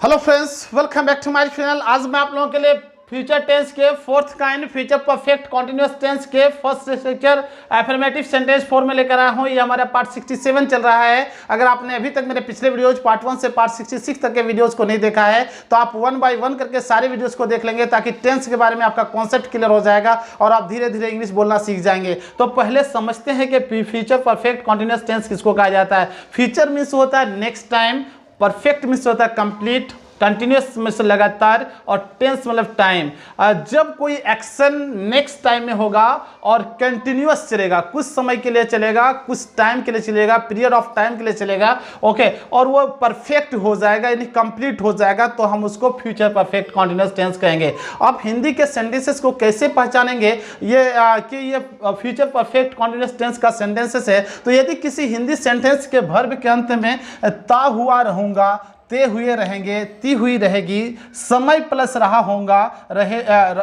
Hello friends, welcome back to my channel. आज मैं आप लोगों के लिए फ्यूचर टेंस के fourth kind future perfect continuous tense के first structure affirmative sentence form में लेकर आया हूं। ये हमारा पार्ट 67 चल रहा है। अगर आपने अभी तक मेरे पिछले वीडियोज पार्ट 1 से पार्ट 66 तक के वीडियोज को नहीं देखा है तो आप 1 बाय 1 करके सारे वीडियोज को देख लेंगे, ताकि टेंस के बारे में आपका कॉन्सेप्ट क्लियर हो जाएगा और आप धीरे धीरे इंग्लिश बोलना सीख जाएंगे। तो पहले समझते हैं कि फ्यूचर परफेक्ट कॉन्टिन्यूअस टेंस किसको कहा जाता है। फ्यूचर मीन्स होता है नेक्स्ट टाइम, परफेक्ट मीन्स होता है कंप्लीट, कंटिन्यूस मतलब लगातार, और टेंस मतलब टाइम। जब कोई एक्शन नेक्स्ट टाइम में होगा और कंटिन्यूस चलेगा, कुछ समय के लिए चलेगा, कुछ टाइम के लिए चलेगा, पीरियड ऑफ टाइम के लिए चलेगा, ओके, और वो परफेक्ट हो जाएगा यानी कंप्लीट हो जाएगा, तो हम उसको फ्यूचर परफेक्ट कॉन्टिन्यूस टेंस कहेंगे। आप हिंदी के सेंटेंसेस को कैसे पहचानेंगे कि ये फ्यूचर परफेक्ट कॉन्टिन्यूस टेंस का सेंटेंसेस है। तो यदि किसी हिंदी सेंटेंस के वर्ब के अंत में ता हुआ रहूंगा, ते हुए रहेंगे, ती हुई रहेगी, समय प्लस रहा होगा,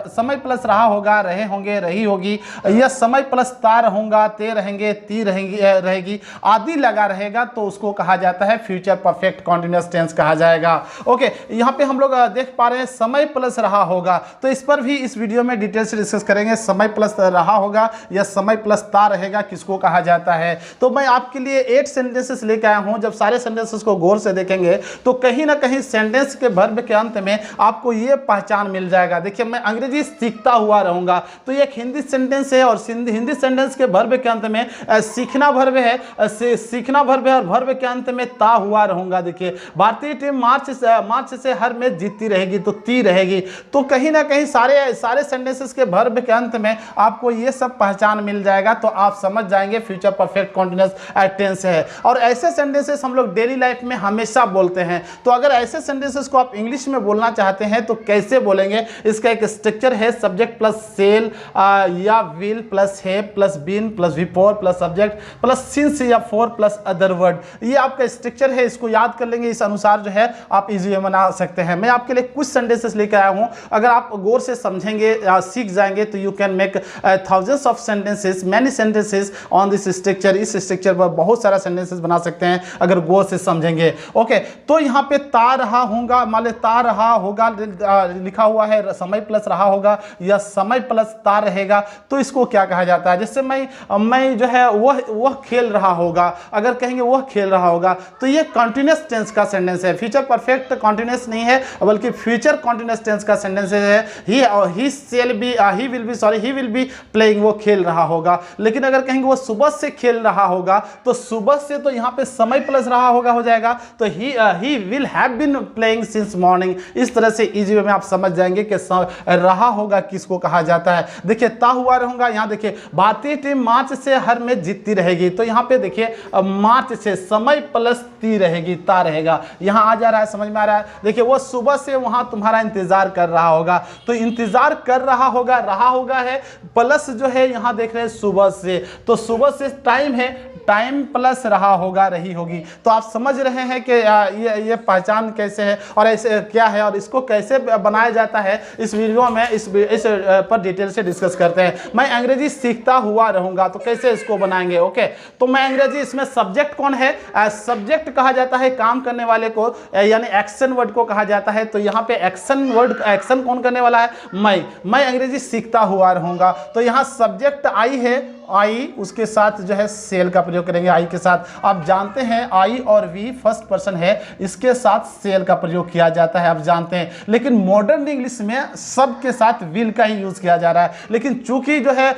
समय प्लस रहा होगा, रहे होंगे, रही होगी, या समय प्लस ता रहूंगा, ते रहेंगे, ती रहेगी आदि लगा रहेगा, तो उसको कहा जाता है फ्यूचर परफेक्ट कॉन्टिन्यूअस टेंस कहा जाएगा। ओके, यहाँ पे हम लोग देख पा रहे हैं समय प्लस रहा होगा, तो इस पर भी इस वीडियो में डिटेल से डिस्कस करेंगे। समय प्लस रहा होगा या समय प्लस ता रहेगा किसको कहा जाता है। तो मैं आपके लिए 8 सेंटेंसेस लेकर आया हूँ। जब सारे सेंटेंसेस को गौर से देखेंगे तो कहीं ना कहीं सेंटेंस के वर्ब के अंत में आपको ये पहचान मिल जाएगा। देखिए, मैं अंग्रेजी सीखता हुआ रहूंगा, तो ये एक हिंदी सेंटेंस है और हिंदी सेंटेंस के वर्ब के अंत में सीखना वर्ब है, सीखना वर्ब है और वर्ब के अंत में ता हुआ रहूंगा। देखिए, भारतीय टीम मार्च से हर मैच जीतती रहेगी, तो ती रहेगी। तो कहीं ना कहीं सारे सेंटेंसेस के वर्ब के अंत में आपको ये सब पहचान मिल जाएगा, तो आप समझ जाएंगे फ्यूचर परफेक्ट कॉन्टिन्यूअस टेंस है। और ऐसे सेंटेंसेस हम लोग डेली लाइफ में हमेशा बोलते हैं। तो अगर ऐसे सेंटेंसेस को आप इंग्लिश में बोलना चाहते हैं तो कैसे बोलेंगे, इसका एक स्ट्रक्चर है सब्जेक्ट प्लस सेल या विल प्लस है plus been plus before plus subject plus since या फॉर प्लस अदर वर्ड। ये आपका स्ट्रक्चर है, इसको याद कर लेंगे, इस अनुसार जो है आप इजी बना सकते हैं। मैं आपके लिए कुछ सेंटेंसेस लेकर आया हूं, अगर आप गौर से समझेंगे सीख जाएंगे तो you can make thousands of sentences, many sentences on this structure. इस स्ट्रक्चर पर बहुत सारा सेंटेंसेस बना सकते हैं अगर गौर से समझेंगे। ओके, तो यहाँ पे ता रहा होगा, मान ले ता रहा होगा लिखा हुआ है, समय प्लस रहा होगा या समय प्लस ता रहेगा, तो इसको क्या कहा जाता है। जैसे मैं जो है वह खेल रहा होगा, अगर कहेंगे वह खेल रहा होगा, तो ये कंटिन्यूअस टेंस का सेंटेंस है। फ्यूचर परफेक्ट कॉन्टिन्यूअस नहीं है, बल्कि फ्यूचर कॉन्टिन्यूअस टेंस का सेंटेंस है। ही विल बी प्लेइंग, वो खेल रहा होगा। लेकिन अगर कहेंगे वो सुबह से खेल रहा होगा, तो सुबह से तो यहाँ पे समय प्लस रहा होगा हो जाएगा, तो he will have been playing since morning. इस तरह से इजी वे में आप समझ जाएंगे कि रहा होगा किसको कहा जाता है। देखिए, ता हुआ रहूंगा, यहाँ देखिए भारतीय टीम मार्च से हर मैच जीतती रहेगी, तो यहाँ पे देखिए मार्च से समय प्लस ती रहेगी, ता रहेगा, यहाँ आ जा रहा है, समझ में आ रहा है। देखिए, वो सुबह से वहां तुम्हारा इंतजार कर रहा होगा, तो इंतजार कर रहा होगा है प्लस जो है यहाँ देख रहे हैं सुबह से, तो सुबह से टाइम है, टाइम प्लस रहा होगा, रही होगी। तो आप समझ रहे हैं कि ये पहचान कैसे है और ऐसे क्या है और इसको कैसे बनाया जाता है। इस वीडियो में इस पर डिटेल से डिस्कस करते हैं। मैं अंग्रेजी सीखता हुआ रहूंगा, तो कैसे इसको बनाएंगे। ओके, तो मैं अंग्रेजी, इसमें सब्जेक्ट कौन है, सब्जेक्ट कहा जाता है काम करने वाले को, यानी एक्शन वर्ड को कहा जाता है। तो यहाँ पे एक्शन कौन करने वाला है, मैं अंग्रेजी सीखता हुआ रहूंगा, तो यहाँ सब्जेक्ट आई है, आई उसके साथ जो है सेल का प्रयोग करेंगे। आई के साथ आप जानते हैं आई और वी फर्स्ट पर्सन है, इसके साथ सेल का प्रयोग किया जाता है, आप जानते हैं। लेकिन मॉडर्न इंग्लिश में सब के साथ विल का ही यूज किया जा रहा है। लेकिन चूंकि जो है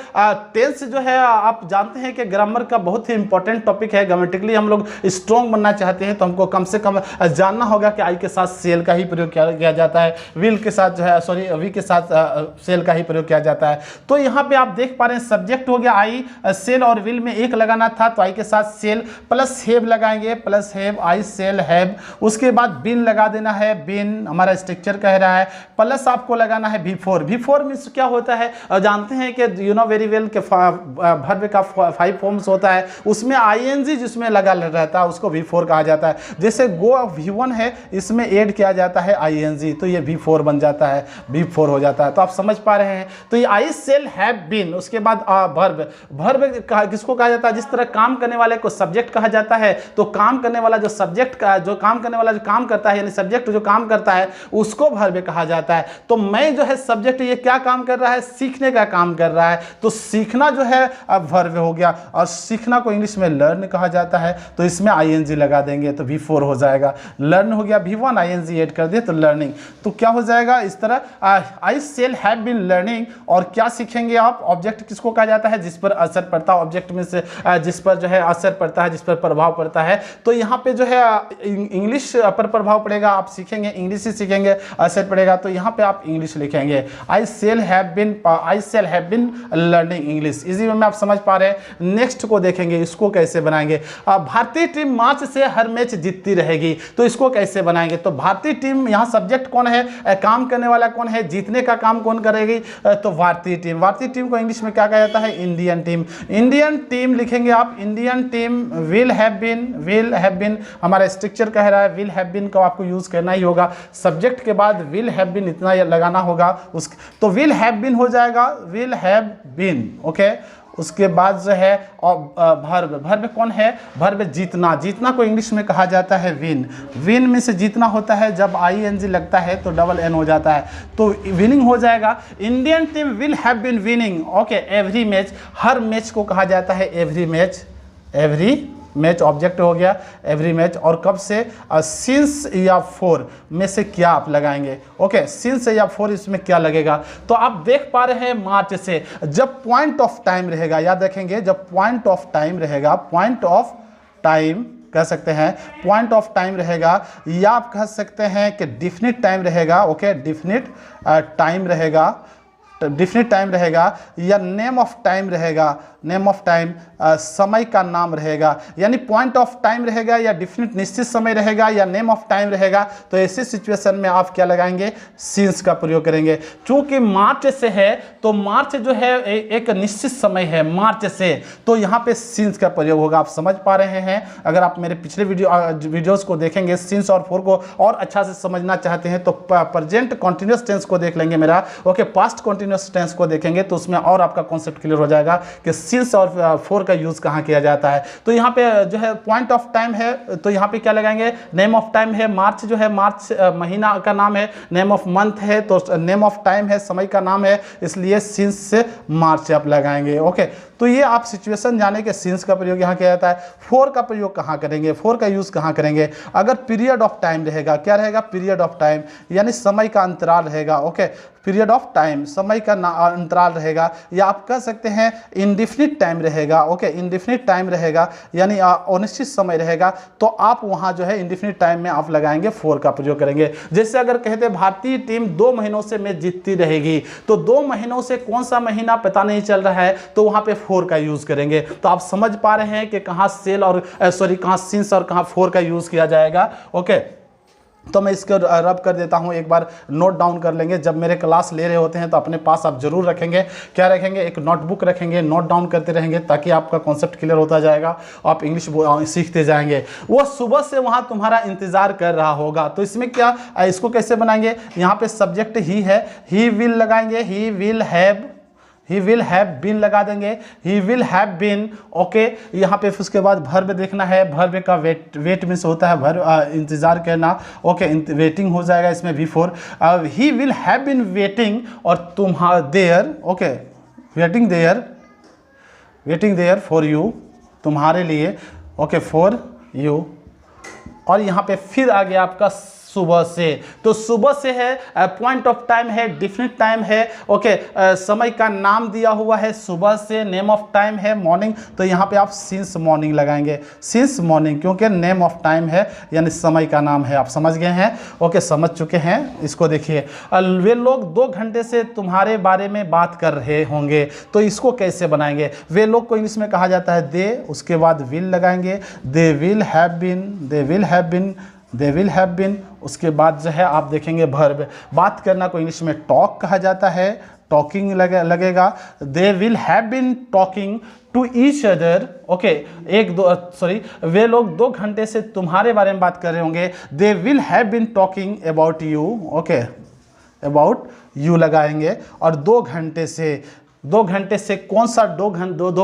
टेंस जो है आप जानते हैं कि ग्रामर का बहुत ही इंपॉर्टेंट टॉपिक है, ग्रामेटिकली हम लोग स्ट्रॉन्ग बनना चाहते हैं, तो हमको कम से कम जानना होगा कि आई के साथ सेल का ही प्रयोग किया जाता है, विल के साथ जो है वी के साथ सेल का ही प्रयोग किया जाता है। तो यहाँ पे आप देख पा रहे हैं सब्जेक्ट हो गया आई, सेल और विल में एक लगाना था, तो आई के साथ सेल प्लस हैव लगाएंगे, plus have, I shall have. उसके बाद बिन लगा देना है, बिन हमारा स्ट्रक्चर कह रहा है, प्लस आपको लगाना है बिफोर। बिफोर मीन्स क्या होता है, जानते हैं कि यू नो वेरी वेल के वर्ब का 5 फॉर्म्स होता है, उसमें आईएनजी जिसमें लगा रहता है उसको बिफोर कहा जाता है। जैसे गो V1 है, इसमें ऐड किया जाता है आईएनजी, तो ये बिफोर बन जाता है, बिफोर हो जाता है। तो आप समझ पा रहे हैं। तो ये आई सेल हैव बीन, उसके बाद वर्ब वर्ब किसको कहा जाता है? जिस तरह काम करने वाले को सब्जेक्ट कहा जाता है, तो काम करने वाला जो सब्जेक्ट का जो काम करने वाला जो काम करता है, यानी सब्जेक्ट जो काम करता है उसको वर्ब कहा जाता है। तो मैं जो है सब्जेक्ट, ये क्या काम कर रहा है? सीखने का काम कर रहा है, तो सीखना जो है अब वर्ब हो गया। और सीखना को इंग्लिश में लर्न कहा जाता है, तो इसमें आईएनजी लगा देंगे तो V4 हो जाएगा। लर्न हो गया V1, आईएनजी ऐड कर दिए तो लर्निंग। तो क्या हो जाएगा इस तरह, I shall have been learning. और क्या सीखेंगे आप? ऑब्जेक्ट किसको कहा जाता है? जिस पर असर पड़ता है, ऑब्जेक्ट में से जिस पर जो है असर पड़ता है, जिस पर प्रभाव पड़ता है। तो यहाँ पे जो है इंग्लिश पर प्रभाव पड़ेगा, आप सीखेंगे इंग्लिश ही सीखेंगे, असर पड़ेगा, तो यहाँ पे आप इंग्लिश लिखेंगे। I shall have been learning English. इसी में आप समझ पा रहे हैं। नेक्स्ट को देखेंगे, इसको कैसे बनाएंगे। भारतीय टीम मार्च से हर मैच जीतती रहेगी, तो इसको कैसे बनाएंगे? तो भारतीय टीम, यहाँ सब्जेक्ट कौन है, काम करने वाला कौन है, जीतने का काम कौन करेगी? तो भारतीय टीम। भारतीय टीम को इंग्लिश में क्या कहा जाता है? Indian team. इंडियन टीम लिखेंगे आप। Indian team will have been हमारा स्ट्रक्चर कह रहा है, विल हैव बीन को आपको यूज करना ही होगा। सब्जेक्ट के बाद विल हैव बीन इतना लगाना होगा, तो विल हैव बीन हो जाएगा, विल हैव बीन। ओके, उसके बाद जो है वर्ब कौन है? वर्ब जीतना। जीतना को इंग्लिश में कहा जाता है विन। विन में से जीतना होता है, जब आईएनजी लगता है तो डबल एन हो जाता है, तो विनिंग हो जाएगा। Indian team will have been winning. Okay, every match, हर मैच को कहा जाता है every match. Every match object हो गया, एवरी मैच। और कब से? सिंस या फोर में से क्या आप लगाएंगे? ओके, सिंस या फोर, इसमें क्या लगेगा? तो आप देख पा रहे हैं मार्च से, जब पॉइंट ऑफ टाइम रहेगा, याद रखेंगे, जब पॉइंट ऑफ टाइम रहेगा, पॉइंट ऑफ टाइम कह सकते हैं, पॉइंट ऑफ टाइम रहेगा, या आप कह सकते हैं कि डिफिनिट टाइम रहेगा। ओके, डिफिनिट टाइम रहेगा, डिफिनिट टाइम रहेगा, या नेम ऑफ टाइम रहेगा। नेम ऑफ टाइम समय का नाम रहेगा, यानी पॉइंट ऑफ टाइम रहेगा, या डिफिनिट निश्चित समय रहेगा, या नेम ऑफ टाइम रहेगा। तो ऐसी सिचुएशन में आप क्या लगाएंगे? सिंस का प्रयोग करेंगे। चूंकि मार्च से है, तो मार्च जो है एक निश्चित समय है मार्च से, तो यहाँ पे सिंस का प्रयोग होगा। आप समझ पा रहे हैं? अगर आप मेरे पिछले वीडियोस को देखेंगे, सिंस और फोर को और अच्छा से समझना चाहते हैं, तो प्रेजेंट कॉन्टिन्यूस टेंस को देख लेंगे मेरा। ओके, पास्ट कॉन्टिन्यूस टेंस को देखेंगे तो उसमें और आपका कॉन्सेप्ट क्लियर हो जाएगा कि सिंस और फोर का यूज कहाँ किया जाता है। तो यहाँ पे जो है पॉइंट ऑफ टाइम है, तो यहाँ पे क्या लगाएंगे? नेम ऑफ टाइम है, मार्च जो है, मार्च महीना का नाम है। नेम ऑफ मंथ है, तो नेम ऑफ टाइम है, समय का नाम है, इसलिए सिंस से मार्च आप लगाएंगे। ओके, तो ये आप सिचुएशन जाने के सिंस का प्रयोग यहाँ किया जाता है। फोर का प्रयोग कहाँ करेंगे? फोर का यूज कहाँ करेंगे? अगर पीरियड ऑफ टाइम रहेगा, क्या रहेगा? पीरियड ऑफ टाइम, यानी समय का अंतराल रहेगा। ओके, पीरियड ऑफ टाइम, समय का अंतराल रहेगा, या आप कह सकते हैं इंडिफिनिट टाइम रहेगा। ओके, इंडिफिनिट टाइम रहेगा, यानी अनिश्चित समय रहेगा, तो आप वहाँ जो है इंडिफिनिट टाइम में आप लगाएंगे, फोर का प्रयोग करेंगे। जैसे अगर कहते हैं भारतीय टीम 2 महीनों से मैच जीतती रहेगी, तो 2 महीनों से कौन सा महीना पता नहीं चल रहा है, तो वहाँ पे फोर का यूज करेंगे। तो आप समझ पा रहे हैं कि कहाँ सेल और कहाँ सिंस और कहाँ फोर का यूज किया जाएगा। ओके, तो मैं इसको रब कर देता हूँ, एक बार नोट डाउन कर लेंगे। जब मेरे क्लास ले रहे होते हैं तो अपने पास आप जरूर रखेंगे। क्या रखेंगे? एक नोटबुक रखेंगे, नोट डाउन करते रहेंगे, ताकि आपका कॉन्सेप्ट क्लियर होता जाएगा, आप इंग्लिश सीखते जाएंगे। वो सुबह से वहाँ तुम्हारा इंतजार कर रहा होगा। तो इसमें क्या, इसको कैसे बनाएंगे? यहाँ पे सब्जेक्ट ही है, ही विल लगाएंगे, ही विल हैव बीन लगा देंगे, he will have been. Okay, यहाँ पे उसके बाद वर्ब देखना है, वर्ब का वेट में से होता है वर्ब इंतजार करना। ओके, वेटिंग हो जाएगा इसमें V4। He will have been waiting, और तुम्हारा there. Okay, waiting there for you, तुम्हारे लिए। Okay, for you. और यहाँ पे फिर आ गया आपका सुबह से, तो सुबह से है, पॉइंट ऑफ टाइम है, डिफिनिट टाइम है। ओके, समय का नाम दिया हुआ है सुबह से, नेम ऑफ टाइम है मॉर्निंग, तो यहाँ पे आप सिंस मॉर्निंग लगाएंगे, सिंस मॉर्निंग, क्योंकि नेम ऑफ टाइम है, यानी समय का नाम है। आप समझ गए हैं? ओके, समझ चुके हैं। इसको देखिए, वे लोग 2 घंटे से तुम्हारे बारे में बात कर रहे होंगे, तो इसको कैसे बनाएंगे? वे लोग को इंग्लिश में कहा जाता है दे, उसके बाद विल लगाएंगे, दे विल हैव बीन। उसके बाद जो है आप देखेंगे वर्ब, बात करना को इंग्लिश में टॉक कहा जाता है, टॉकिंग लगेगा। They will have been talking to each other. Okay, वे लोग 2 घंटे से तुम्हारे बारे में बात कर रहे होंगे, they will have been talking about you. Okay, about you लगाएंगे, और 2 घंटे से 2 घंटे से कौन सा दो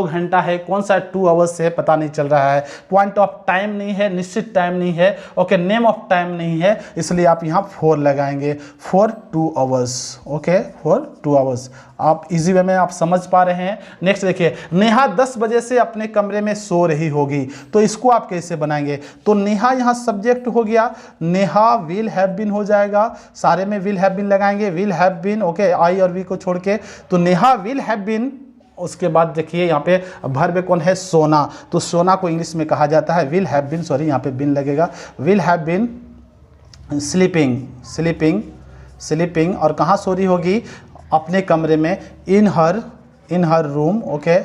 घंटा है, कौन सा 2 आवर्स है, पता नहीं चल रहा है। पॉइंट ऑफ टाइम नहीं है, निश्चित टाइम नहीं है, ओके, नेम ऑफ टाइम नहीं है, इसलिए आप यहाँ 4 लगाएंगे, for 2 hours, okay, for 2 hours. आप इजी वे में आप समझ पा रहे हैं। नेक्स्ट देखिए, नेहा 10 बजे से अपने कमरे में सो रही होगी, तो इसको आप कैसे बनाएंगे? तो नेहा यहाँ सब्जेक्ट हो गया, नेहा विल हैव बीन हो जाएगा, सारे में विल हैव बीन लगाएंगे, विल हैव बीन, ओके, आई और वी को छोड़ के, तो नेहा विल हैव बीन। उसके बाद देखिए यहाँ पे वर्ब कौन है? सोना, तो सोना को इंग्लिश में कहा जाता है विल हैव बीन, सॉरी यहाँ पे बीन लगेगा, विल हैव बीन स्लीपिंग, और कहाँ सो रही होगी? अपने कमरे में, इन हर रूम, ओके,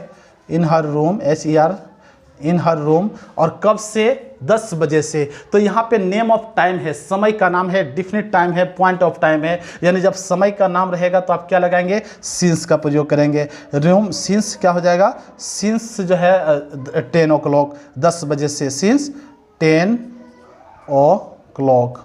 इन हर रूम, HER, इन हर रूम, और कब से? 10 बजे से। तो यहाँ पे नेम ऑफ टाइम है, समय का नाम है, डेफिनिट टाइम है, पॉइंट ऑफ टाइम है, यानी जब समय का नाम रहेगा तो आप क्या लगाएंगे? सिंस का प्रयोग करेंगे। रूम, सिंस क्या हो जाएगा? सिंस जो है 10 o'clock, 10 बजे से, सिंस 10 o'clock।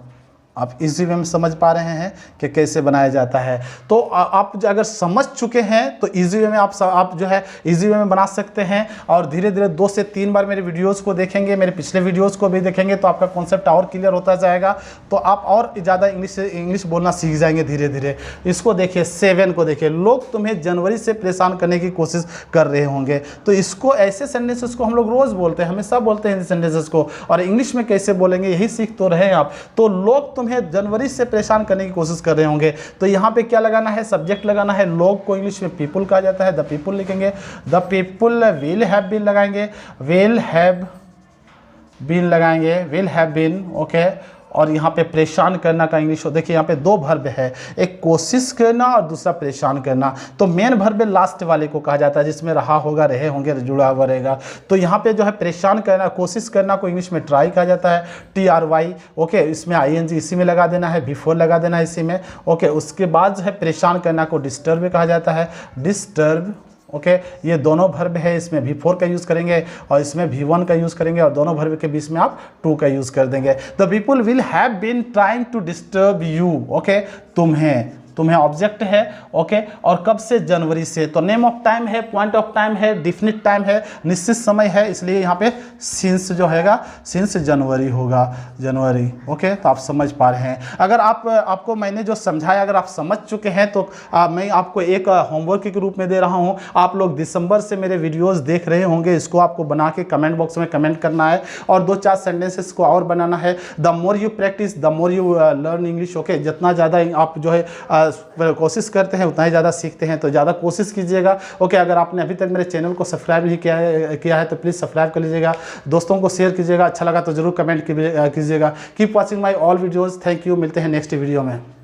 आप इजी वे में समझ पा रहे हैं कि कैसे बनाया जाता है। तो आप अगर समझ चुके हैं तो इजी वे में आप जो है इजी वे में बना सकते हैं, और धीरे धीरे 2 से 3 बार मेरे वीडियोस को देखेंगे, मेरे पिछले वीडियोस को भी देखेंगे, तो आपका कॉन्सेप्ट और क्लियर होता जाएगा, तो आप और ज़्यादा इंग्लिश बोलना सीख जाएंगे धीरे धीरे। इसको देखिए, 7 को देखिए, लोग तुम्हें जनवरी से परेशान करने की कोशिश कर रहे होंगे, तो इसको ऐसे सेंटेंसेस को हम लोग रोज़ बोलते हैं, हमेशा बोलते हैं सेंटेंसेस को, और इंग्लिश में कैसे बोलेंगे यही सीख तो रहे हैं आप। तो लोग तुम्हें जनवरी से परेशान करने की कोशिश कर रहे होंगे, तो यहाँ पे क्या लगाना है? सब्जेक्ट लगाना है। लोग को इंग्लिश में पीपल कहा जाता है, द पीपल लिखेंगे, the people will have been लगाएंगे, विल हैव बीन लगाएंगे, विल हैव बीन, ओके। और यहाँ पे परेशान करना का इंग्लिश हो, देखिए यहाँ पे 2 वर्ब है, एक कोशिश करना और दूसरा परेशान करना। तो मेन वर्ब लास्ट वाले को कहा जाता है, जिसमें रहा होगा, रहे होंगे, जुड़ा हुआ रहेगा। तो यहाँ पे जो है परेशान करना, कोशिश करना को इंग्लिश में ट्राई कहा जाता है, TRY, ओके, इसमें ING इसी में लगा देना है, बिफोर लगा देना है इसी में, ओके। उसके बाद जो है परेशान करना को डिस्टर्ब कहा जाता है, डिस्टर्ब, ओके। ये दोनों वर्ब है, इसमें V4 का यूज़ करेंगे और इसमें V1 का यूज़ करेंगे, और दोनों वर्ब के बीच में आप 2 का यूज़ कर देंगे। The people will have been trying to disturb you, okay, तुम्हें ऑब्जेक्ट है, ओके, और कब से? जनवरी से। तो नेम ऑफ टाइम है, पॉइंट ऑफ टाइम है, डेफिनिट टाइम है, निश्चित समय है, इसलिए यहाँ पे सिंस जो हैगा, सिंस जनवरी होगा, जनवरी, ओके। तो आप समझ पा रहे हैं। अगर आपको मैंने जो समझाया अगर आप समझ चुके हैं तो मैं आपको एक होमवर्क के रूप में दे रहा हूँ। आप लोग दिसंबर से मेरे वीडियोस देख रहे होंगे, इसको आपको बना के कमेंट बॉक्स में कमेंट करना है, और 2-4 सेंटेंसेस को और बनाना है। The more you practice the more you learn English, okay. जितना ज़्यादा आप जो है कोशिश करते हैं उतना ही ज़्यादा सीखते हैं, तो ज़्यादा कोशिश कीजिएगा, ओके। अगर आपने अभी तक मेरे चैनल को सब्सक्राइब नहीं किया है तो प्लीज़ सब्सक्राइब कर लीजिएगा, दोस्तों को शेयर कीजिएगा, अच्छा लगा तो ज़रूर कमेंट कीजिएगा। Keep watching my all videos, thank you. मिलते हैं नेक्स्ट वीडियो में।